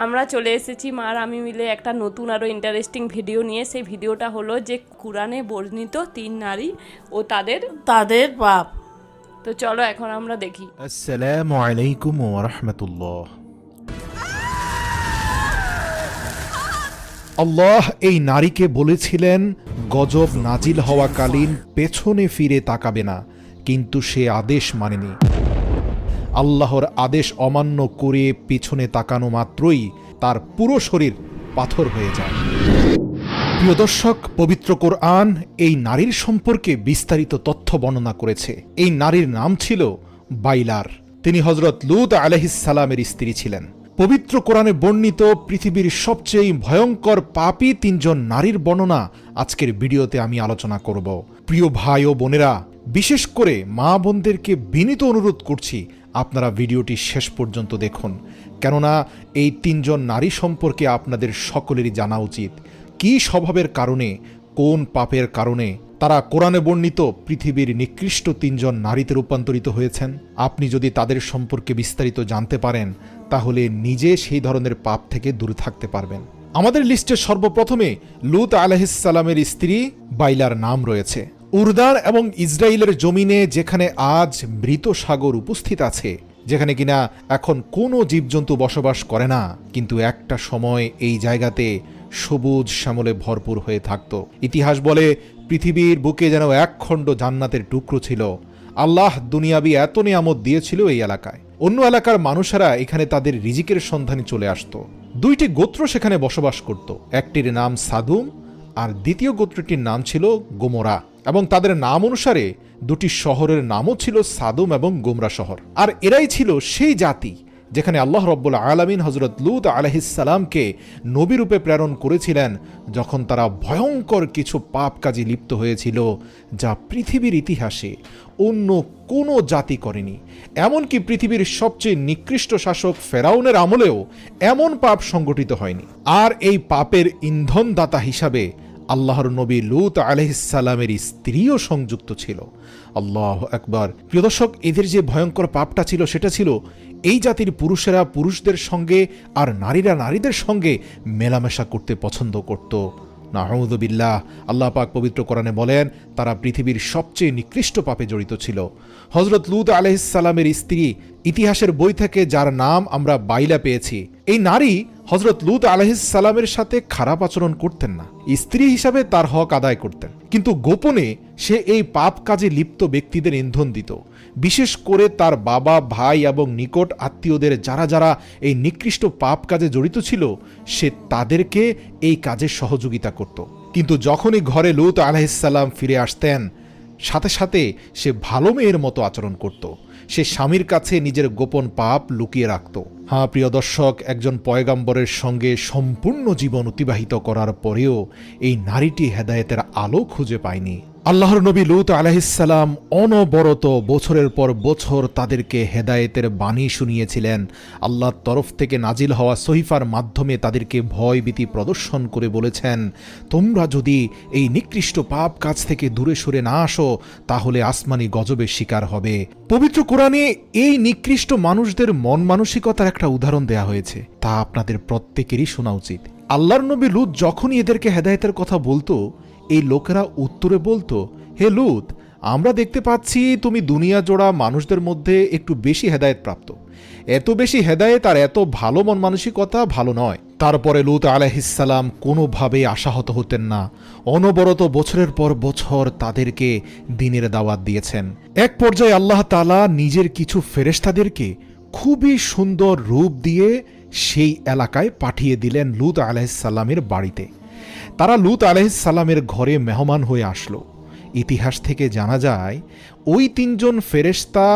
আমরা চলে এসেছি মা আর আমি মিলে একটা নতুন আরও ইন্টারেস্টিং ভিডিও নিয়ে। সেই ভিডিওটা হলো যে কুরআনে বর্ণিত 3 নারী ও তাদের বাপ। তো চলো এখন আমরা দেখি। আসসালামু আলাইকুম ওয়া রাহমাতুল্লাহ। আল্লাহ এই নারীকে বলেছিলেন গজব নাজিল হওয়াকালীন পেছনে ফিরে তাকাবে না, কিন্তু সে আদেশ মানেনি। আল্লাহর আদেশ অমান্য করে পিছনে তাকানো মাত্রই তার পুরো শরীর পাথর হয়ে যায়। প্রিয় দর্শক, পবিত্র কোরআন এই নারীর সম্পর্কে বিস্তারিত তথ্য বর্ণনা করেছে। এই নারীর নাম ছিল বাইলার। তিনি হযরত লূত আলাইহিস সালামের স্ত্রী ছিলেন। পবিত্র কোরআনে বর্ণিত পৃথিবীর সবচেয়ে ভয়ঙ্কর পাপী 3 জন নারীর বর্ণনা আজকের ভিডিওতে আমি আলোচনা করব। প্রিয় ভাই ও বোনেরা, বিশেষ করে মা বোনদেরকে বিনীত অনুরোধ করছি, আপনারা ভিডিওটি শেষ পর্যন্ত দেখুন, কেননা এই 3 জন নারী সম্পর্কে আপনাদের সকলেরই জানা উচিত। কি স্বভাবের কারণে, কোন পাপের কারণে তারা কোরআনে বর্ণিত পৃথিবীর নিকৃষ্ট 3 জন নারীতে রূপান্তরিত হয়েছেন। আপনি যদি তাদের সম্পর্কে বিস্তারিত জানতে পারেন, তাহলে নিজে সেই ধরনের পাপ থেকে দূরে থাকতে পারবেন। আমাদের লিস্টে সর্বপ্রথমে লূত আলাইহিস সালামের স্ত্রী বাইলার নাম রয়েছে। উরদান এবং ইসরায়েলের জমিনে যেখানে আজ মৃত সাগর উপস্থিত আছে, যেখানে কিনা এখন কোনো জীবজন্তু বসবাস করে না, কিন্তু একটা সময় এই জায়গাতে সবুজ শ্যামলে ভরপুর হয়ে থাকত। ইতিহাস বলে পৃথিবীর বুকে যেন একখণ্ড জান্নাতের টুকরো ছিল। আল্লাহ দুনিয়াবি এত নিয়ামত দিয়েছিল এই এলাকায়। অন্য এলাকার মানুষেরা এখানে তাদের রিজিকের সন্ধানে চলে আসত। 2টি গোত্র সেখানে বসবাস করত। একটির নাম সাদুম আর দ্বিতীয় গোত্রটির নাম ছিল গোমরা, এবং তাদের নাম অনুসারে 2টি শহরের নামও ছিল সাদুম এবং গোমরা শহর। আর এরাই ছিল সেই জাতি যেখানে আল্লাহ রব্বুল আলামিন হযরত লূত আলাইহিস সালামকে নবী রূপে প্রেরণ করেছিলেন, যখন তারা ভয়ঙ্কর কিছু পাপ কাজে লিপ্ত হয়েছিল যা পৃথিবীর ইতিহাসে অন্য কোনো জাতি করেনি। এমনকি পৃথিবীর সবচেয়ে নিকৃষ্ট শাসক ফেরাউনের আমলেও এমন পাপ সংগঠিত হয়নি। আর এই পাপের ইন্ধনদাতা হিসাবে আল্লাহর নবী লূত আলাইহিস সালামের স্ত্রীও সংযুক্ত ছিল। আল্লাহু আকবার। প্রিয় দর্শক, এদের যে ভয়ঙ্কর পাপটা ছিল সেটা ছিল এই জাতির পুরুষেরা পুরুষদের সঙ্গে আর নারীরা নারীদের সঙ্গে মেলামেশা করতে পছন্দ করত। নাউযুবিল্লাহ। আল্লাহ পাক পবিত্র কোরআনে বলেন তারা পৃথিবীর সবচেয়ে নিকৃষ্ট পাপে জড়িত ছিল। হযরত লূত আলাইহিস সালামের স্ত্রী, ইতিহাসের বই থেকে যার নাম আমরা বাইলা পেয়েছি, এই নারী হযরত লূত আলাইহিস সালামের সাথে খারাপ আচরণ করতেন না, স্ত্রী হিসাবে তার হক আদায় করতেন, কিন্তু গোপনে সে এই পাপ কাজে লিপ্ত ব্যক্তিদের ইন্ধন দিত। বিশেষ করে তার বাবা, ভাই এবং নিকট আত্মীয়দের যারা যারা এই নিকৃষ্ট পাপ কাজে জড়িত ছিল, সে তাদেরকে এই কাজে সহযোগিতা করত। কিন্তু যখনই ঘরে লূত আলাইহিস সালাম ফিরে আসতেন, সাথে সাথে সে ভালো মেয়ের মতো আচরণ করত। সে স্বামীর কাছে নিজের গোপন পাপ লুকিয়ে রাখত। হ্যাঁ প্রিয় দর্শক, একজন পয়গাম্বরের সঙ্গে সম্পূর্ণ জীবন অতিবাহিত করার পরেও এই নারীটি হেদায়েতের আলো খুঁজে পায়নি। আল্লাহর নবী লূত আলাইহিস সালাম অনবরত বছরের পর বছর তাদেরকে হেদায়েতের বাণী শুনিয়েছিলেন। আল্লাহর তরফ থেকে নাজিল হওয়া সহিফার মাধ্যমে তাদেরকে ভয়ভীতি প্রদর্শন করে বলেছেন, তোমরা যদি এই নিকৃষ্ট পাপ কাজ থেকে দূরে সরে না আসো, তাহলে আসমানি গজবের শিকার হবে। পবিত্র কোরআনে এই নিকৃষ্ট মানুষদের মন মানসিকতার একটা উদাহরণ দেয়া হয়েছে, তা আপনাদের প্রত্যেকেরই শোনা উচিত। আল্লাহর নবী লূত যখনই এদেরকে হেদায়েতের কথা বলতো, এই লোকেরা উত্তরে বলতো, হে লূত, আমরা দেখতে পাচ্ছি তুমি দুনিয়া জোড়া মানুষদের মধ্যে একটু বেশি হেদায়েত প্রাপ্ত। এত বেশি হেদায়েত আর এত ভালো মন মানসিকতা ভালো নয়। তারপরে লূত আলাইহিস সালাম কোনোভাবে আশাহত হতেন না। অনবরত বছরের পর বছর তাদেরকে দ্বীনের দাওয়াত দিয়েছেন। এক পর্যায়ে আল্লাহ তাআলা নিজের কিছু ফেরেশতাদেরকে খুবই সুন্দর রূপ দিয়ে সেই এলাকায় পাঠিয়ে দিলেন লূত আলাইহিস সালামের বাড়িতে। তারা লূত আলাইহিস সালামের ঘরে মেহমান হয়ে আসলো। ইতিহাস থেকে জানা যায় ওই 3 জন ফেরেশতা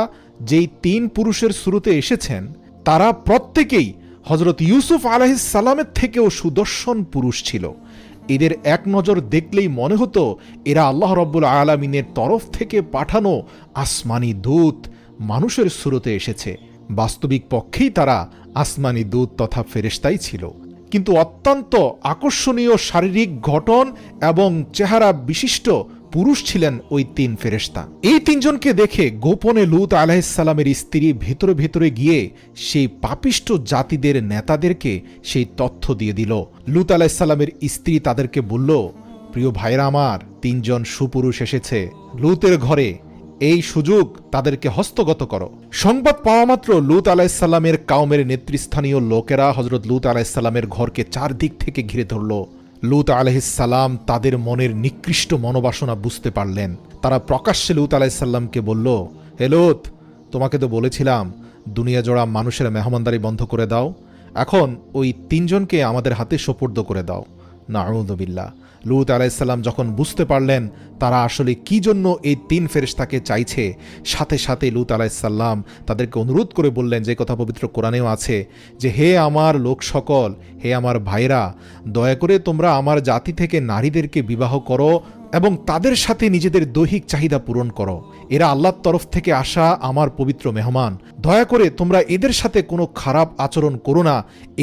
যেই 3 পুরুষের শুরুতে এসেছেন, তারা প্রত্যেকেই হযরত ইউসুফ আলাইহিস সালামের থেকেও সুদর্শন পুরুষ ছিল। এদের এক নজর দেখলেই মনে হতো এরা আল্লাহ রব্বুল আলামিনের তরফ থেকে পাঠানো আসমানি দূত মানুষের শুরুতে এসেছে। বাস্তবিক পক্ষেই তারা আসমানি দূত তথা ফেরেশতাই ছিল, কিন্তু অত্যন্ত আকর্ষণীয় শারীরিক গঠন এবং চেহারা বিশিষ্ট পুরুষ ছিলেন ওই 3 ফেরেশতা। এই 3 জনকে দেখে গোপনে লূত আলাইহিস সালামের স্ত্রী ভেতরে ভেতরে গিয়ে সেই পাপিষ্ঠ জাতিদের নেতাদেরকে সেই তথ্য দিয়ে দিল। লূত আলাইহিস সালামের স্ত্রী তাদেরকে বলল, প্রিয় ভাইরা আমার, 3 জন সুপুরুষ এসেছে লূতের ঘরে, এই সুযোগ তাদেরকে হস্তগত করো। সংবাদ পাওয়া মাত্র লূত আলাইহিস সালামের কাউমের নেতৃস্থানীয় লোকেরা হযরত লূত আলাইহিস সালামের ঘরকে চারদিক থেকে ঘিরে ধরল। লূত আলাইহিস সালাম তাদের মনের নিকৃষ্ট মনোবাসনা বুঝতে পারলেন। তারা প্রকাশ্যে লূত আলাইহিস সালামকে বলল, হে লূত, তোমাকে তো বলেছিলাম দুনিয়া জোড়া মানুষের মেহমানদারি বন্ধ করে দাও, এখন ওই 3 জনকে আমাদের হাতে সোপর্দ করে দাও। নাউযুবিল্লাহ। লূত আলাইহিস সালাম যখন বুঝতে পারলেন তারা আসলে কি জন্য এই 3 ফেরেশতাকে চাইছে, সাথে সাথে লূত আলাইহিস সালাম তাদেরকে অনুরোধ করে বললেন, যে কথা পবিত্র কোরআনেও আছে, যে হে আমার লোক সকল, হে আমার ভাইরা, দয়া করে তোমরা আমার জাতি থেকে নারীদেরকে বিবাহ করো এবং তাদের সাথে নিজেদের দৈহিক চাহিদা পূরণ করো। এরা আল্লাহর তরফ থেকে আসা আমার পবিত্র মেহমান। দয়া করে তোমরা এদের সাথে কোনো খারাপ আচরণ করো না,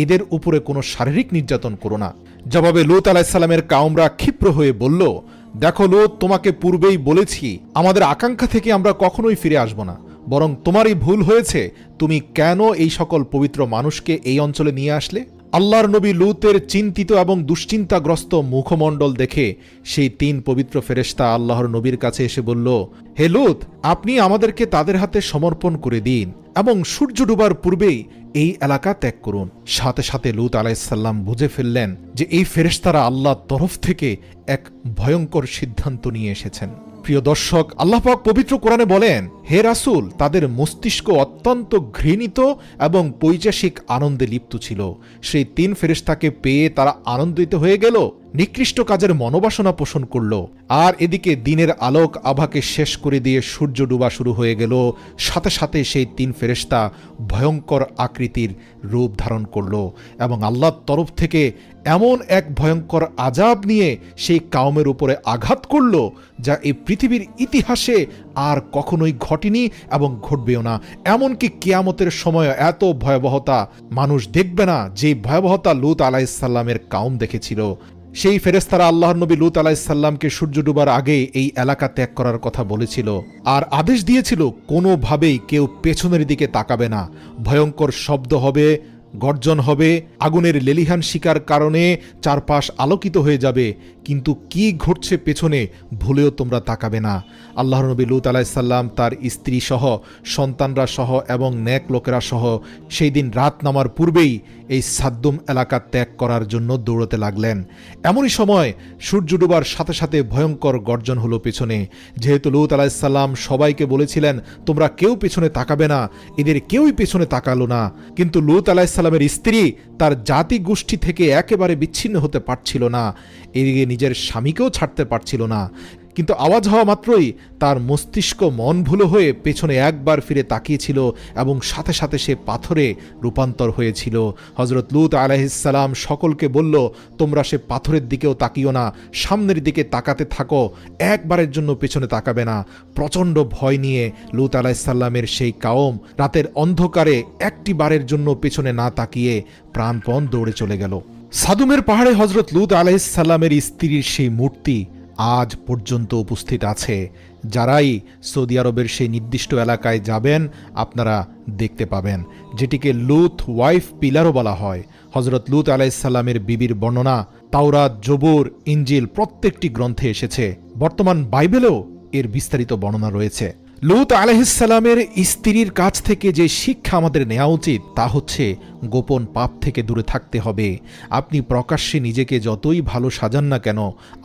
এদের উপরে কোনো শারীরিক নির্যাতন করো না। জবাবে লূত আলাইহিস সালামের কাউমরা ক্ষিপ্র হয়ে বলল, দেখো লূত, তোমাকে পূর্বেই বলেছি আমাদের আকাঙ্ক্ষা থেকে আমরা কখনোই ফিরে আসব না, বরং তোমারই ভুল হয়েছে। তুমি কেন এই সকল পবিত্র মানুষকে এই অঞ্চলে নিয়ে আসলে? আল্লাহর নবী লূতের চিন্তিত এবং দুশ্চিন্তাগ্রস্ত মুখমণ্ডল দেখে সেই 3 পবিত্র ফেরেশতা আল্লাহর নবীর কাছে এসে বলল, হে লূত, আপনি আমাদেরকে তাদের হাতে সমর্পণ করে দিন এবং সূর্য ডুবার পূর্বেই এই এলাকা ত্যাগ করুন। সাথে সাথে লূত আলাইহিস সালাম বুঝে ফেললেন যে এই ফেরেশতারা আল্লাহর তরফ থেকে এক ভয়ঙ্কর সিদ্ধান্ত নিয়ে এসেছেন। প্রিয় দর্শক, আল্লাহ পাক পবিত্র কোরআনে বলেন, হে রাসূল, তাদের মস্তিষ্ক অত্যন্ত ঘৃণিত এবং পৈশাসিক আনন্দে লিপ্ত ছিল। সেই 3 ফেরেশতাকে পেয়ে তারা আনন্দিত হয়ে গেল, নিকৃষ্ট কাজের মনোবাসনা পোষণ করল। আর এদিকে দিনের আলোক আভাকে শেষ করে দিয়ে সূর্য ডুবা শুরু হয়ে গেল। সাথে সাথে সেই 3 ফেরেশতা ভয়ঙ্কর আকৃতির রূপ ধারণ করল এবং আল্লাহর তরফ থেকে এমন এক ভয়ঙ্কর আযাব নিয়ে সেই কাউমের উপরে আঘাত করল, যা এই পৃথিবীর ইতিহাসে আর কখনোই ঘটেনি এবং ঘটবেও না। এমনকি কিয়ামতের সময় এত ভয়াবহতা মানুষ দেখবে না, যে ভয়াবহতা লূত আলাইহিস সালামের কাউম দেখেছিল। সেই ফেরেশতারা আল্লাহর নবী লূত আলাইহিস সালামকে সূর্য ডুবার আগে এই এলাকা ত্যাগ করার কথা বলেছিল আর আদেশ দিয়েছিল কোনোভাবেই কেউ পেছনের দিকে তাকাবে না। ভয়ঙ্কর শব্দ হবে, গর্জন হবে, আগুনের লেলিহান শিকার কারণে চারপাশ আলোকিত হয়ে যাবে, কিন্তু কি ঘটছে পেছনে ভুলেও তোমরা তাকাবে না। আল্লাহর নবী লূত আলাইহিস সালাম তার স্ত্রী সহ, সন্তানরা সহ এবং নেক লোকেরা সহ সেই দিন রাত নামার পূর্বেই এই সাদ্দুম এলাকা ত্যাগ করার জন্য দৌড়তে লাগলেন। এমনই সময় সূর্য ডুবার সাথে সাথে ভয়ঙ্কর গর্জন হলো পেছনে। যেহেতু লূত আলাইহিস সালাম সবাইকে বলেছিলেন তোমরা কেউ পেছনে তাকাবে না, এদের কেউই পেছনে তাকালো না। কিন্তু লূত আলাইহিস সালামের স্ত্রী তার জাতি গোষ্ঠী থেকে একেবারে বিচ্ছিন্ন হতে পারছিল না, এদিকে নিজের স্বামীকেও ছাড়তে পারছিল না। কিন্তু আওয়াজ হওয়া মাত্রই তার মস্তিষ্ক মন ভুলো হয়ে পেছনে একবার ফিরে তাকিয়েছিল এবং সাথে সাথে সে পাথরে রূপান্তর হয়েছিল। হযরত লূত আলাইহিস সালাম সকলকে বলল, তোমরা সে পাথরের দিকেও তাকিও না, সামনের দিকে তাকাতে থাকো, একবারের জন্য পেছনে তাকাবে না। প্রচণ্ড ভয় নিয়ে লূত আলাইহিস সালামের সেই কাওম রাতের অন্ধকারে একটি বারের জন্য পেছনে না তাকিয়ে প্রাণপণ দৌড়ে চলে গেল। সাদুমের পাহাড়ে হযরত লূত আলাইহিস সালামের স্ত্রীর সেই মূর্তি আজ পর্যন্ত উপস্থিত আছে। যারাই সৌদি আরবের সেই নির্দিষ্ট এলাকায় যাবেন আপনারা দেখতে পাবেন, যেটিকে লূত ওয়াইফ পিলারও বলা হয়। হযরত লূত আলাইহিস সালামের বিবির বর্ণনা তাওরাত, জবুর, ইনজিল প্রত্যেকটি গ্রন্থে এসেছে। বর্তমান বাইবেলেও এর বিস্তারিত বর্ণনা রয়েছে। লূত আলাইহিস সালামের স্ত্রীর কাছ থেকে যে শিক্ষা আমাদের নেওয়া উচিত তা হচ্ছে গোপন পাপ থেকে দূরে থাকতে হবে। আপনি প্রকাশ্যে নিজেকে যতই ভালো সাজান না কেন,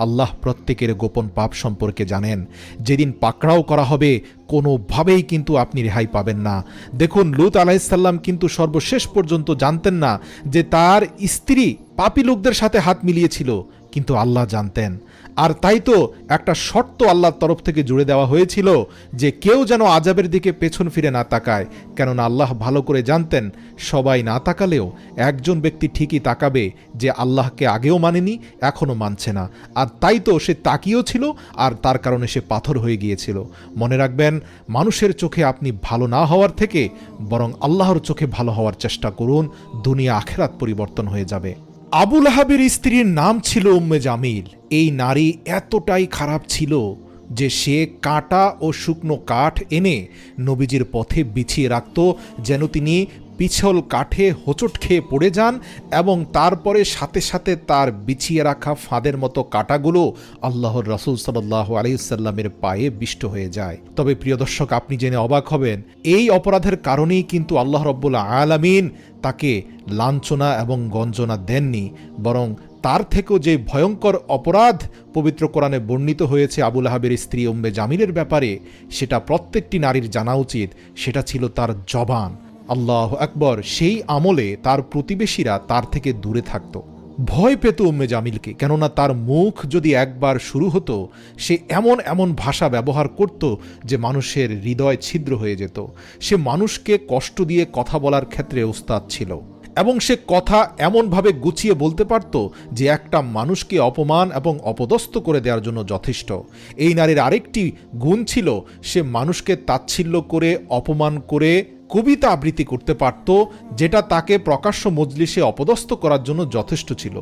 আল্লাহ প্রত্যেকের গোপন পাপ সম্পর্কে জানেন। যেদিন পাকড়াও করা হবে কোনোভাবেই কিন্তু আপনি রেহাই পাবেন না। দেখুন, লূত আলাইহিস সালাম কিন্তু সর্বশেষ পর্যন্ত জানতেন না যে তার স্ত্রী পাপী লোকদের সাথে হাত মিলিয়েছিল, কিন্তু আল্লাহ জানতেন। আর তাই তো একটা শর্ত আল্লাহর তরফ থেকে জুড়ে দেওয়া হয়েছিল যে কেউ যেন আযাবের দিকে পেছন ফিরে না তাকায়, কেননা আল্লাহ ভালো করে জানতেন সবাই না তাকালেও একজন ব্যক্তি ঠিকই তাকাবে যে আল্লাহকে আগেও মানেনি, এখনও মানছে না। আর তাই তো সে তাকিয়েও ছিল আর তার কারণে সে পাথর হয়ে গিয়েছিল। মনে রাখবেন, মানুষের চোখে আপনি ভালো না হওয়ার থেকে বরং আল্লাহর চোখে ভালো হওয়ার চেষ্টা করুন, দুনিয়া আখিরাত পরিবর্তন হয়ে যাবে। আবু লাহাবের স্ত্রীর নাম ছিল উম্মে জামিল। এই নারী এতটাই খারাপ ছিল, যে সে কাঁটা ও শুকনো কাঠ এনে নবীজির পথে বিছিয়ে রাখত, যেন তিনি পিছল কাঠে হোঁচট খেয়ে পড়ে যান এবং তারপরে সাথে সাথে তার বিছিয়ে রাখা ফাঁদের মতো কাঁটাগুলো আল্লাহর রাসূল সাল্লাল্লাহু আলাইহি সাল্লামের পায়ে বিষ্ট হয়ে যায়। তবে প্রিয় দর্শক, আপনি জেনে অবাক হবেন, এই অপরাধের কারণেই কিন্তু আল্লাহ রাব্বুল আলামিন তাকে লাঞ্ছনা এবং গঞ্জনা দেননি, বরং তার থেকেও যে ভয়ঙ্কর অপরাধ পবিত্র কোরআনে বর্ণিত হয়েছে আবু লাহাবের স্ত্রী উম্মে জামিলের ব্যাপারে, সেটা প্রত্যেকটি নারীর জানা উচিত। সেটা ছিল তার জবান। আল্লাহু আকবার। সেই আমলে তার প্রতিবেশীরা তার থেকে দূরে থাকত, ভয় পেত উম্মে জামিলকে, কেননা তার মুখ যদি একবার শুরু হতো, সে এমন এমন ভাষা ব্যবহার করত যে মানুষের হৃদয় ছিদ্র হয়ে যেত। সে মানুষকে কষ্ট দিয়ে কথা বলার ক্ষেত্রে ওস্তাদ ছিল এবং সে কথা এমনভাবে গুছিয়ে বলতে পারত যে একটা মানুষকে অপমান এবং অপদস্থ করে দেওয়ার জন্য যথেষ্ট। এই নারীর আরেকটি গুণ ছিল, সে মানুষকে তাচ্ছিল্য করে অপমান করে কবিতা আবৃত্তি করতে পারত, যেটা তাকে প্রকাশ্য মজলিসে অপদস্থ করার জন্য যথেষ্ট ছিল।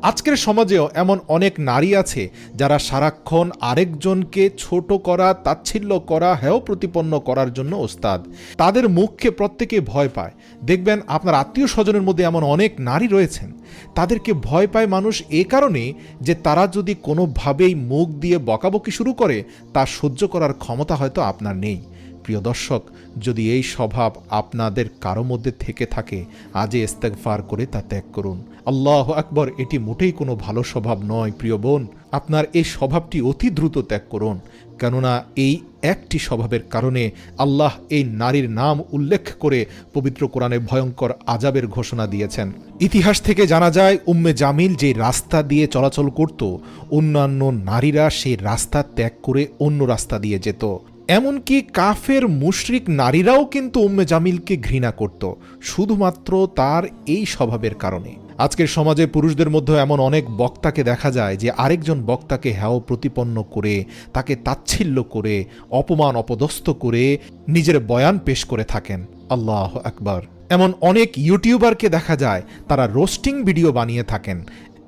আজকের সমাজেও এমন অনেক নারী আছে যারা সারাক্ষণ আরেকজনকে ছোট করা, তাচ্ছিল্য করা, হেয় প্রতিপন্ন করার জন্য ওস্তাদ। তাদের মুখকে প্রত্যেকে ভয় পায়। দেখবেন আপনার আত্মীয় স্বজনের মধ্যে এমন অনেক নারী রয়েছেন, তাদেরকে ভয় পায় মানুষ এ কারণে যে তারা যদি কোনোভাবেই মুখ দিয়ে বকাবকি শুরু করে, তা সহ্য করার ক্ষমতা হয়তো আপনার নেই। প্রিয় দর্শক, যদি এই স্বভাব আপনাদের কারো মধ্যে থেকে থাকে, আজই ইস্তেগফার করে তা ত্যাগ করুন। আল্লাহু আকবার। এটি মোটেই কোনো ভালো স্বভাব নয় প্রিয় বোন। আপনার এই স্বভাবটি অতি দ্রুত ত্যাগ করুন, কেননা এই একটি স্বভাবের কারণে আল্লাহ এই নারীর নাম উল্লেখ করে পবিত্র কোরআনে ভয়ঙ্কর আযাবের ঘোষণা দিয়েছেন। ইতিহাস থেকে জানা যায়, উম্মে জামিল যে রাস্তা দিয়ে চলাচল করত, অন্যান্য নারীরা সেই রাস্তা ত্যাগ করে অন্য রাস্তা দিয়ে যেত। এমনকি কাফের মুশরিক নারীরাও কিন্তু উম্মে জামিলকে ঘৃণা করত, শুধুমাত্র তার এই স্বভাবের কারণে। আজকের সমাজে পুরুষদের মধ্যে এমন অনেক বক্তাকে দেখা যায় যে আরেকজন বক্তাকে হেয় প্রতিপন্ন করে, তাকে তাচ্ছিল্য করে, অপমান অপদস্থ করে নিজের বয়ান পেশ করে থাকেন। আল্লাহু আকবার। এমন অনেক ইউটিউবারকে দেখা যায়, তারা রোস্টিং ভিডিও বানিয়ে থাকেন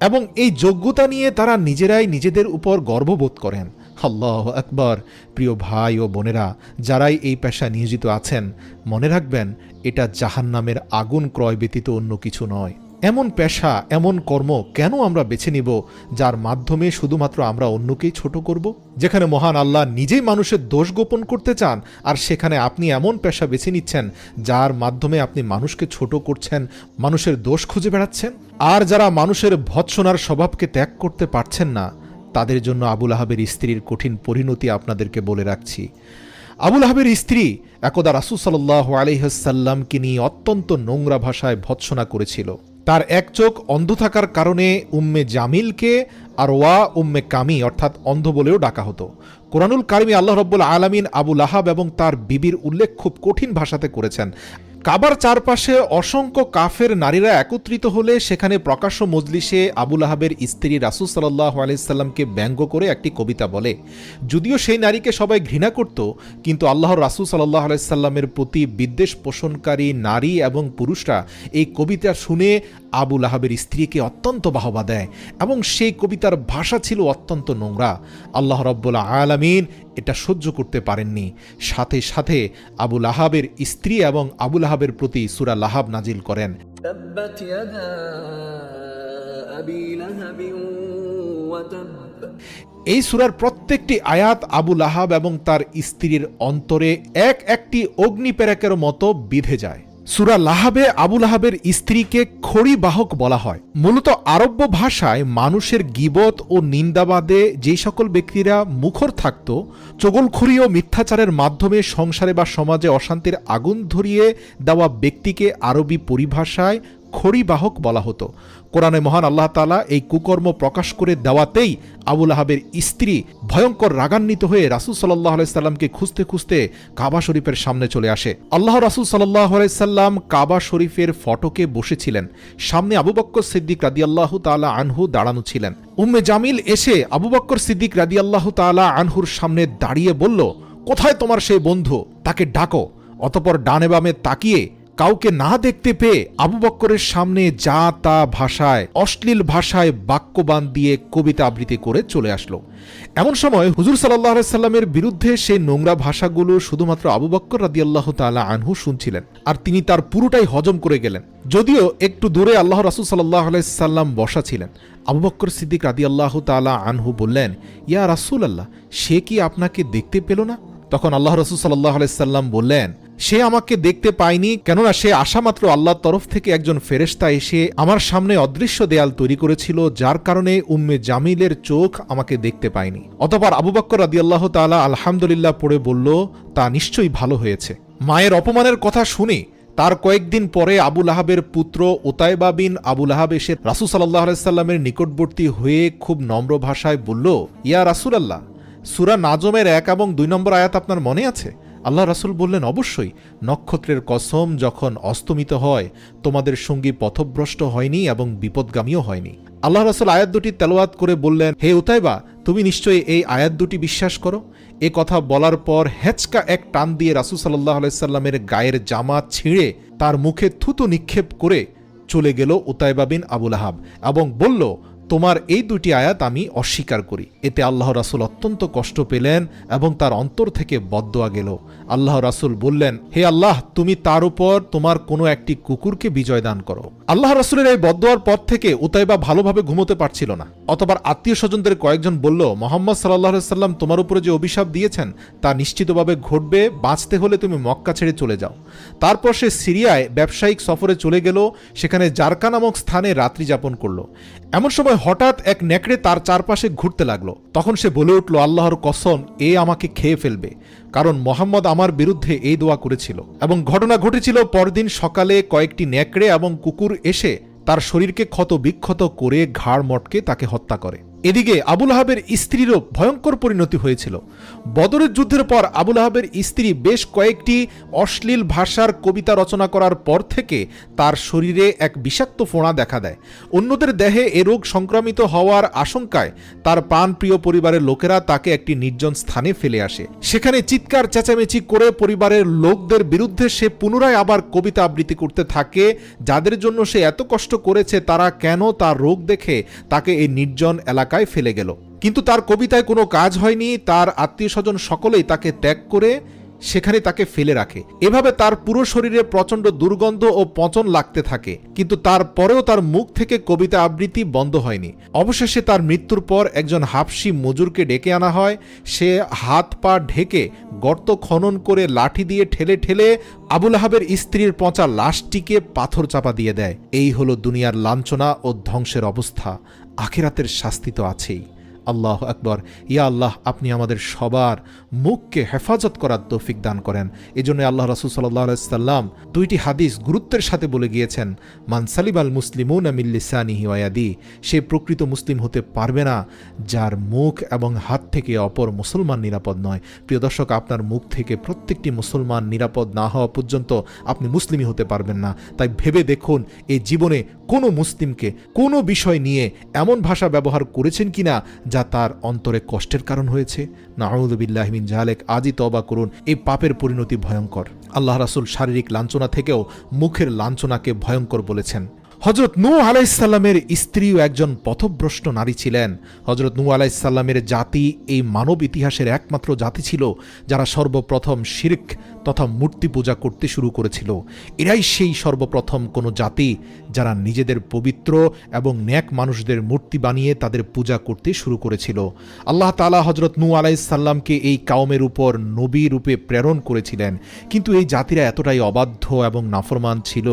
এবং এই যোগ্যতা নিয়ে তারা নিজেরাই নিজেদের উপর গর্ববোধ করেন। আল্লাহু আকবার। প্রিয় ভাই ও বোনেরা, যারাই এই পেশায় নিয়োজিত আছেন, মনে রাখবেন, এটা জাহান্নামের আগুন ক্রয় ব্যতীত অন্য কিছু নয়। এমন পেশা, এমন কর্ম কেন আমরা বেছে নিব যার মাধ্যমে শুধুমাত্র আমরা অন্যকেই ছোট করব? যেখানে মহান আল্লাহ নিজেই মানুষের দোষ গোপন করতে চান, আর সেখানে আপনি এমন পেশা বেছে নিচ্ছেন যার মাধ্যমে আপনি মানুষকে ছোট করছেন, মানুষের দোষ খুঁজে বেড়াচ্ছেন। আর যারা মানুষের ভৎসনার স্বভাবকে ত্যাগ করতে পারছেন না, তাদের জন্য আবু লাহাবের স্ত্রীর কঠিন পরিণতি আপনাদেরকে বলে রাখছি। আবু লাহাবের স্ত্রী একদা রাসূল সাল্লাল্লাহু আলাইহি ওয়াসাল্লামকে নিয়ে অত্যন্ত নোংরা ভাষায় ভৎসনা করেছিল। তার এক চোখ অন্ধ থাকার কারণে উম্মে জামিলকে আরওয়া উম্মে কামি অর্থাৎ অন্ধ বলেও ডাকা হতো। কোরআনুল কারিমে আল্লাহ রাব্বুল আলামিন আবু লাহাব এবং তার বিবির উল্লেখ খুব কঠিন ভাষাতে করেছেন। কাবার চারপাশে অসংখ্য কাফের নারীরা একত্রিত হলে সেখানে প্রকাশ্য মজলিসে আবু লাহাবের স্ত্রী রাসূল সাল্লাল্লাহু আলাইহি সাল্লামকে ব্যঙ্গ করে একটি কবিতা বলে। যদিও সেই নারীকে সবাই ঘৃণা করত, কিন্তু আল্লাহর রাসূল সাল্লাল্লাহু আলাইহি সাল্লামের প্রতি বিদ্বেষ পোষণকারী নারী এবং পুরুষরা এই কবিতা শুনে আবু লাহাবের স্ত্রীকে অত্যন্ত বাহবা দেয় এবং সেই কবিতার ভাষা ছিল অত্যন্ত নোংরা। আল্লাহ রাব্বুল আলামিন এটা সহ্য করতে পারেননি। সাথে সাথে আবু লাহাবের স্ত্রী এবং আবু লাহাবের প্রতি সূরা লাহাব নাজিল করেন। তাব্বাত ইয়াদা আবি লাহাবিন ওয়া তাব। এই সূরার প্রত্যেকটি আয়াত আবু লাহাব এবং তার স্ত্রীর অন্তরে এক একটি অগ্নিপেরেকের মতো বিঁধে যায়। সূরা লাহাবে আবু লাহাবের স্ত্রীকে খড়ি বাহক বলা হয়। মূলত আরব্য ভাষায় মানুষের গীবত ও নিন্দাবাদে যে সকল ব্যক্তিরা মুখর থাকত, চগলখড়ি ও মিথ্যাচারের মাধ্যমে সংসারে বা সমাজে অশান্তির আগুন ধরিয়ে দেওয়া ব্যক্তিকে আরবি পরিভাষায় খড়ি বাহক বলা হতো। কোরআনে মহান আল্লাহ তাআলা এই কুকর্ম প্রকাশ করে দেওয়াতেই আবু লাহাবের স্ত্রী ভয়ঙ্কর রাগান্বিত হয়ে রাসূল সাল্লাল্লাহু আলাইহি সাল্লামকে খুঁজতে খুঁজতে কাবা শরীফের সামনে চলে আসে। আল্লাহর রাসূল সাল্লাল্লাহু আলাইহি সাল্লাম কাবা শরীফের ফটকে বসেছিলেন। সামনে আবু বকর সিদ্দিক রাদিয়াল্লাহু তাআলা আনহু দাঁড়ানো ছিলেন। উম্মে জামিল এসে আবু বকর সিদ্দিক রাদিয়াল্লাহু তাআলা আনহুর সামনে দাঁড়িয়ে বলল, কোথায় তোমার সেই বন্ধু? তাকে ডাকো। অতঃপর ডানে বামে তাকিয়ে কাউকে না দেখতে পেয়ে আবু বকরের সামনে যা তা ভাষায়, অশ্লীল ভাষায় বাক্যবান দিয়ে কবিতা আবৃত্তি করে চলে আসলো। এমন সময় হুজুর সাল্লাল্লাহু আলাইহি সাল্লামের বিরুদ্ধে সেই নোংরা ভাষাগুলো শুধুমাত্র আবু বকর রাদিয়াল্লাহু তাআলা আনহু শুনছিলেন, আর তিনি তার পুরোটাই হজম করে গেলেন। যদিও একটু দূরে আল্লাহ রাসূল সাল্লাল্লাহু আলাইহি সাল্লাম বসা ছিলেন। আবু বকর সিদ্দিক রাদিয়াল্লাহু তাআলা আনহু বললেন, ইয়া রাসূলুল্লাহ, সে কি আপনাকে দেখতে পেল না? তখন আল্লাহ রাসূল সাল্লাল্লাহু আলাইহি সাল্লাম বললেন, সে আমাকে দেখতে পায়নি, কেননা সে আসামাত্র আল্লাহর তরফ থেকে একজন ফেরেশতা এসে আমার সামনে অদৃশ্য দেয়াল তৈরি করেছিল, যার কারণে উম্মে জামিলের চোখ আমাকে দেখতে পায়নি। অতঃপর আবু বকর রাদিয়াল্লাহু তাআলা আলহামদুলিল্লাহ পড়ে বলল, তা নিশ্চয়ই ভালো হয়েছে। মায়ের অপমানের কথা শুনে তার কয়েকদিন পরে আবু লাহাবের পুত্র উতাইবা বিন আবু লাহাব এসে রাসূল সাল্লাল্লাহু আলাইহি সাল্লামের নিকটবর্তী হয়ে খুব নম্র ভাষায় বলল, ইয়া রাসূলুল্লাহ, সূরা নাজমের 1 এবং 2 নম্বর আয়াত আপনার মনে আছে? আল্লাহ রাসূল বললেন, অবশ্যই। নক্ষত্রের কসম, যখন অস্তমিত হয় তোমাদের সঙ্গী পথভ্রষ্ট হয়নি এবং বিপদগামীও হয়নি। আল্লাহ রাসূল আয়াত দুটি তেলাওয়াত করে বললেন, হে উতাইবা, তুমি নিশ্চয়ই এই আয়াত দুটি বিশ্বাস করো। এ কথা বলার পর হেঁচকা এক টান দিয়ে রাসূল সাল্লাল্লাহু আলাইহি সাল্লামের গায়ের জামা ছিঁড়ে তার মুখে থুতু নিক্ষেপ করে চলে গেল উতাইবা বিন আবু লাহাব এবং বলল, তোমার এই দুটি আয়াত আমি অস্বীকার করি। এতে আল্লাহ রাসূল অত্যন্ত কষ্ট পেলেন এবং তার অন্তর থেকে বদদোয়া গেল। আল্লাহ রাসূল বললেন, হে আল্লাহ, তুমি তার উপর তোমার কোনো একটি কুকুরকে বিজয় দান করো। আল্লাহ রাসূলের এই বদদোয়ার পর থেকে উতাইবা ভালোভাবে ঘুমোতে পারছিল না। অতঃপর আত্মীয় স্বজনদের কয়েকজন বলল, মুহাম্মদ সাল্লাল্লাহু আলাইহি সাল্লাম তোমার উপরে যে অভিশাপ দিয়েছেন তা নিশ্চিতভাবে ঘটবে, বাঁচতে হলে তুমি মক্কা ছেড়ে চলে যাও। তারপর সে সিরিয়ায় ব্যবসায়িক সফরে চলে গেল, সেখানে জারকা নামক স্থানে রাত্রি যাপন করল। এমন সময় হঠাৎ এক নেকড়ে তার চারপাশে ঘুরতে লাগলো। তখন সে বলে উঠল, আল্লাহর কসম, এ আমাকে খেয়ে ফেলবে, কারণ মোহাম্মদ আমার বিরুদ্ধে এই দোয়া করেছিল। এবং ঘটনা ঘটেছিল, পরদিন সকালে কয়েকটি নেকড়ে এবং কুকুর এসে তার শরীরকে ক্ষত বিক্ষত করে ঘাড় মটকে তাকে হত্যা করে। এদিকে আবু লাহাবের স্ত্রীরও ভয়ঙ্কর পরিণতি হয়েছিল। বদরের যুদ্ধের পর আবু লাহাবের স্ত্রী বেশ কয়েকটি অশ্লীল ভাষার কবিতা রচনা করার পর থেকে তার শরীরে এক বিষাক্ত ফোঁড়া দেখা দেয়। অন্যদের দেহে এ রোগ সংক্রামিত হওয়ার আশঙ্কায় তার প্রাণপ্রিয় পরিবারের লোকেরা তাকে একটি নির্জন স্থানে ফেলে আসে। সেখানে চিৎকার চেঁচামেচি করে পরিবারের লোকদের বিরুদ্ধে সে পুনরায় আবার কবিতা আবৃত্তি করতে থাকে। যাদের জন্য সে এত কষ্ট করেছে তারা কেন তার রোগ দেখে তাকে এই নির্জন এলাকায় ফেলে গেল। কিন্তু তার কবিতায় কোনো কাজ হয়নি। তার আত্মীয় স্বজন সকলেই তাকে ত্যাগ করে সেখানে তাকে ফেলে রাখে। এভাবে তার পুরো শরীরে প্রচণ্ড দুর্গন্ধ ও পচন লাগতে থাকে, কিন্তু তারপরেও তার মুখ থেকে কবিতা আবৃত্তি বন্ধ হয়নি। অবশেষে তার মৃত্যুর পর একজন হাবশি মজুরকে ডেকে আনা হয়। সে হাত পা ঢেকে গর্ত খনন করে লাঠি দিয়ে ঠেলে ঠেলে আবু লাহাবের স্ত্রীর পচা লাশটিকে পাথর চাপা দিয়ে দেয়। এই হলো দুনিয়ার লাঞ্ছনা ও ধ্বংসের অবস্থা। আখিরাতের শাস্তি তো আছেই। আল্লাহ আকবর। ইয়া আল্লাহ, আপনি আমাদের সবার মুখকে হেফাজত করার তৌফিক দান করেন। এজন্য আল্লাহ রাসূল সাল্লাল্লাহু আলাইহি সাল্লাম দুইটি হাদিস গুরুত্বের সাথে বলে গিয়েছেন, মান সালিমাল মুসলিমুনা মিন লিসানিহি ওয়া ইয়াদিহি, সে প্রকৃত মুসলিম হতে পারবে না যার মুখ এবং হাত থেকে অপর মুসলমান নিরাপদ নয়। প্রিয় দর্শক, আপনার মুখ থেকে প্রত্যেকটি মুসলমান নিরাপদ না হওয়া পর্যন্ত আপনি মুসলিমই হতে পারবেন না। তাই ভেবে দেখুন, এই জীবনে কোনো মুসলিমকে কোনো বিষয় নিয়ে এমন ভাষা ব্যবহার করেছেন কিনা যা তার অন্তরে কষ্টের কারণ হয়েছে। নাউযু বিল্লাহি মিন যালিক। আজই তওবা করুন, এই পাপের পরিণতি ভয়ঙ্কর। আল্লাহ রাসূল শারীরিক লাঞ্ছনা থেকেও মুখের লাঞ্ছনাকে ভয়ঙ্কর বলেছেন। হযরত নূহ আলাইহিস সালামের স্ত্রীও একজন পথভ্রষ্ট নারী ছিলেন। হযরত নূহ আলাইহিস সালামের জাতি এই মানব ইতিহাসের একমাত্র জাতি ছিল যারা সর্বপ্রথম শিরক তথা মূর্তি পূজা করতে শুরু করেছিল। এরাই সেই সর্বপ্রথম কোনো জাতি যারা নিজেদের পবিত্র এবং নেক মানুষদের মূর্তি বানিয়ে তাদের পূজা করতে শুরু করেছিল। আল্লাহ তাআলা হযরত নূহ আলাইহিস সালামকে এই কওমের উপর নবী রূপে প্রেরণ করেছিলেন, কিন্তু এই জাতিরা এতটাই অবাধ্য এবং নাফরমান ছিল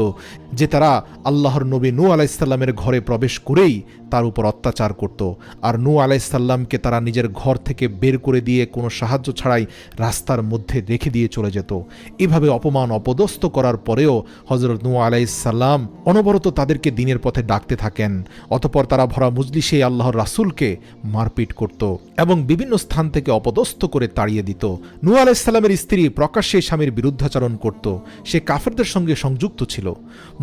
যে তারা আল্লাহর নবী নূহ আলাইহিস সালামের ঘরে প্রবেশ করেই তার উপর অত্যাচার করত। আর নূহ আলাইহিস সালামকে তারা নিজের ঘর থেকে বের করে দিয়ে কোনো সাহায্য ছাড়াই রাস্তার মধ্যে রেখে দিয়ে চলে যেত। এভাবে অপমান অপদস্থ করার পরেও হযরত নূহ আলাইহিস সালাম অনবরত তাদেরকে দিনের পথে ডাকতে থাকেন। অতঃপর তারা ভরা মজলিসে আল্লাহর রাসূলকে মারপিট করত এবং বিভিন্ন স্থান থেকে অপদস্থ করে তাড়িয়ে দিত। নূহ আলাইহিস সালামের স্ত্রী প্রকাশ্যে স্বামীর বিরুদ্ধাচরণ করত। সে কাফেরদের সঙ্গে সংযুক্ত ছিল।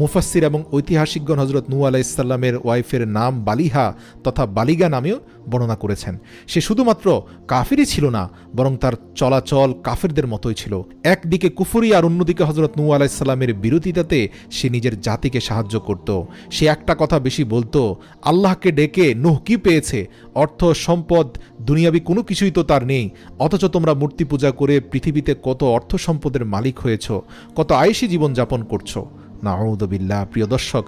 মুফাসসির এবং ঐতিহাসিক ঐতিহাসিকগণ হজরত নূহ আলাইহিসসালামের ওয়াইফের নাম বালিহা তথা বালিগা নামেও বর্ণনা করেছেন। সে শুধুমাত্র কাফিরই ছিল না, বরং তার চলাচল কাফেরদের মতোই ছিল। একদিকে কুফরি আর অন্যদিকে হজরত নূহ আলাইহিসসালামের বিরোধিতাতে সে নিজের জাতিকে সাহায্য করত। সে একটা কথা বেশি বলতো, আল্লাহকে ডেকে নূহ কি পেয়েছে, অর্থ সম্পদ দুনিয়াবি কোনো কিছুই তো তার নেই, অথচ তোমরা মূর্তি পূজা করে পৃথিবীতে কত অর্থ সম্পদের মালিক হয়েছ, কত আয়েশি জীবনযাপন করছো। নাউযুবিল্লাহ। প্রিয় দর্শক,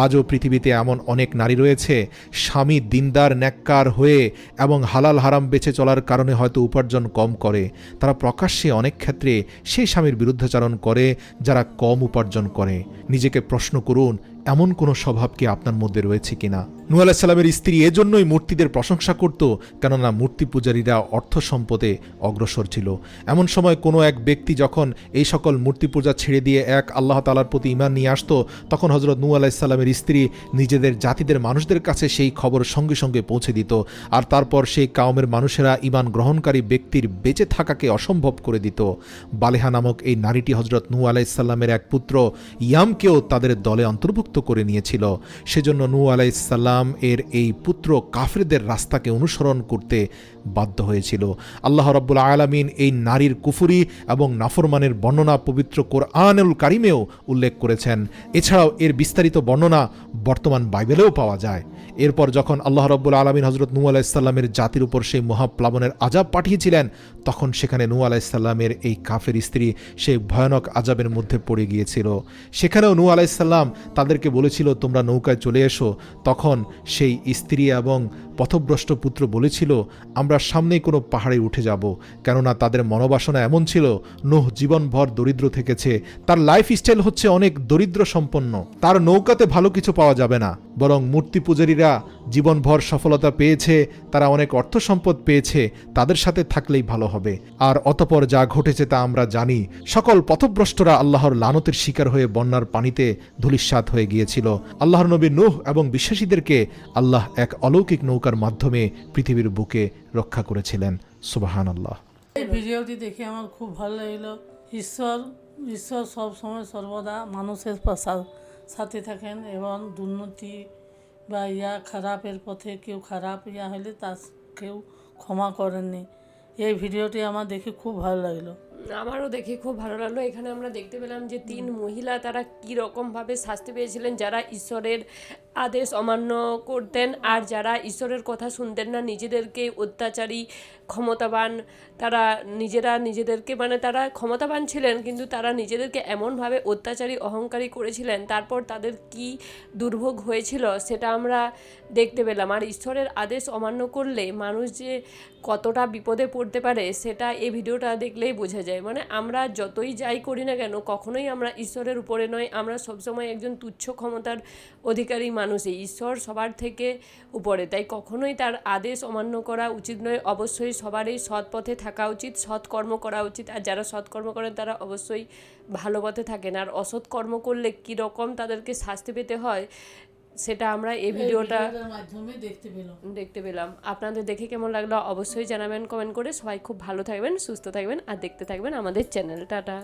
আজও পৃথিবীতে এমন অনেক নারী রয়েছে স্বামী দিনদার নেককার হয়ে এবং হালাল হারাম বেঁচে চলার কারণে হয়তো উপার্জন কম করে, তারা প্রকাশ্যে অনেক ক্ষেত্রে সেই স্বামীর বিরুদ্ধাচরণ করে যারা কম উপার্জন করে। নিজেকে প্রশ্ন করুন, এমন কোনো স্বভাব কি আপনার মধ্যে রয়েছে কিনা? নূহ আলাইহিস সালামের স্ত্রী এজন্যই মূর্তিদের প্রশংসা করত, কেননা মূর্তি পূজারীরা অর্থ সম্পদে অগ্রসর ছিল। এমন সময় কোনো এক ব্যক্তি যখন এই সকল মূর্তি পূজা ছেড়ে দিয়ে এক আল্লাহ তাআলার প্রতি ঈমান নিয়ে আসতো, তখন হযরত নূহ আলাইহিস সালামের স্ত্রী নিজেদের জাতিদের মানুষদের কাছে সেই খবর সঙ্গে সঙ্গে পৌঁছে দিত, আর তারপর সেই কাউমের মানুষেরা ঈমান গ্রহণকারী ব্যক্তির বেঁচে থাকাকে অসম্ভব করে দিত। বালেহা নামক এই নারীটি হযরত নূহ আলাইহিস সালামের এক পুত্র ইয়ামকেও তাদের দলে অন্তর্ভুক্ত করে নিয়েছিল। সেজন্য নূহ আলাইহিস সালাম এর এই পুত্র কাফেরদের রাস্তাকে অনুসরণ করতে বাধ্য হয়েছিল। আল্লাহ রাব্বুল আলামিন এই নারীর কুফরি এবং নাফরমানের বর্ণনা পবিত্র কোরআনুল কারীমেও উল্লেখ করেছেন। এছাড়াও এর বিস্তারিত বর্ণনা বর্তমান বাইবেলেও পাওয়া যায়। এরপর যখন আল্লাহ রাব্বুল আলামিন হযরত নূহ আলাইহিস সালামের জাতির উপর সেই মহাপ্লাবনের আযাব পাঠিয়েছিলেন, তখন সেখানে নূহ আলাইহিস সালামের এই কাফের স্ত্রী সেই ভয়ানক আযাবের মধ্যে পড়ে গিয়েছিল। সেখানেও নূহ আলাইহিস সালাম তাদেরকে বলেছিল, তোমরা নৌকায় চলে এসো। তখন সেই স্ত্রী এবং পথভ্রষ্ট পুত্র বলেছিল, আমরা সামনেই কোনো পাহাড়ে উঠে যাব, কেননা তাদের মনোবাসনা এমন ছিল, নূহ জীবনভর দরিদ্র থেকেছে, তার লাইফস্টাইল হচ্ছে অনেক দরিদ্র সম্পন্ন, তার নৌকাতে ভালো কিছু পাওয়া যাবে না, বরং মূর্তি পূজারীরা জীবনভর সফলতা পেয়েছে, তারা অনেক অর্থ সম্পদ পেয়েছে, তাদের সাথে থাকলেই ভালো হবে। আর অতপর যা ঘটেছে তা আমরা জানি। সকল পথভ্রষ্টরা আল্লাহর লানতের শিকার হয়ে বন্যার পানিতে ধূলিসাৎ হয়ে গিয়েছিল। আল্লাহর নবী নূহ এবং বিশ্বাসীদেরকে আল্লাহ এক অলৌকিক নৌকার মাধ্যমে পৃথিবীর বুকে রক্ষা করেছিলেন। সুবহানাল্লাহ। এই ভিডিওটি দেখে আমার খুব ভালো লাগলো। ঈশ্বর সব সময় সর্বদা মানুষের সাথে থাকেন এবং দুর্নীতি বা খারাপের পথে কেউ খারাপ হলে কেউ ক্ষমা করেননি। এই ভিডিওটি আমার দেখে খুব ভালো লাগলো। আমারও দেখে খুব ভালো লাগলো। এখানে আমরা দেখতে পেলাম যে 3 মহিলা তারা কীরকমভাবে শাস্তি পেয়েছিলেন, যারা ঈশ্বরের আদেশ অমান্য করতেন আর যারা ঈশ্বরের কথা শুনতেন না, নিজেদেরকে অত্যাচারী ক্ষমতাবান, তারা নিজেদেরকে তারা ক্ষমতাবান ছিলেন, কিন্তু তারা নিজেদেরকে এমনভাবে অত্যাচারী অহংকারী করেছিলেন, তারপর তাদের কি দুর্ভোগ হয়েছিল সেটা আমরা দেখতে পেলাম। আর ঈশ্বরের আদেশ অমান্য করলে মানুষ যে কতটা বিপদে পড়তে পারে সেটা এই ভিডিওটা দেখলেই বোঝা যায়। আমরা যতই যাই করি না কেন, কখনোই আমরা ঈশ্বরের উপরে নয়, আমরা সবসময় একজন তুচ্ছ ক্ষমতার অধিকারী মানুষই। ঈশ্বর সবার থেকে উপরে, তাই কখনোই তার আদেশ অমান্য করা উচিত নয়। অবশ্যই সবারই সৎ পথে থাকা উচিত, সৎ কর্ম করা উচিত। আর যারা সৎ কর্ম করেন তারা অবশ্যই ভালো পথে থাকেন। আর অসৎ কর্ম করলে কীরকম তাদেরকে শাস্তি পেতে হয় সেটা আমরা এই ভিডিওটার মাধ্যমে দেখতে পেলাম। আপনাদের দেখে কেমন লাগলো অবশ্যই জানাবেন কমেন্ট করে। সবাই খুব ভালো থাকবেন, সুস্থ থাকবেন আর দেখতে থাকবেন আমাদের চ্যানেল। টাটা।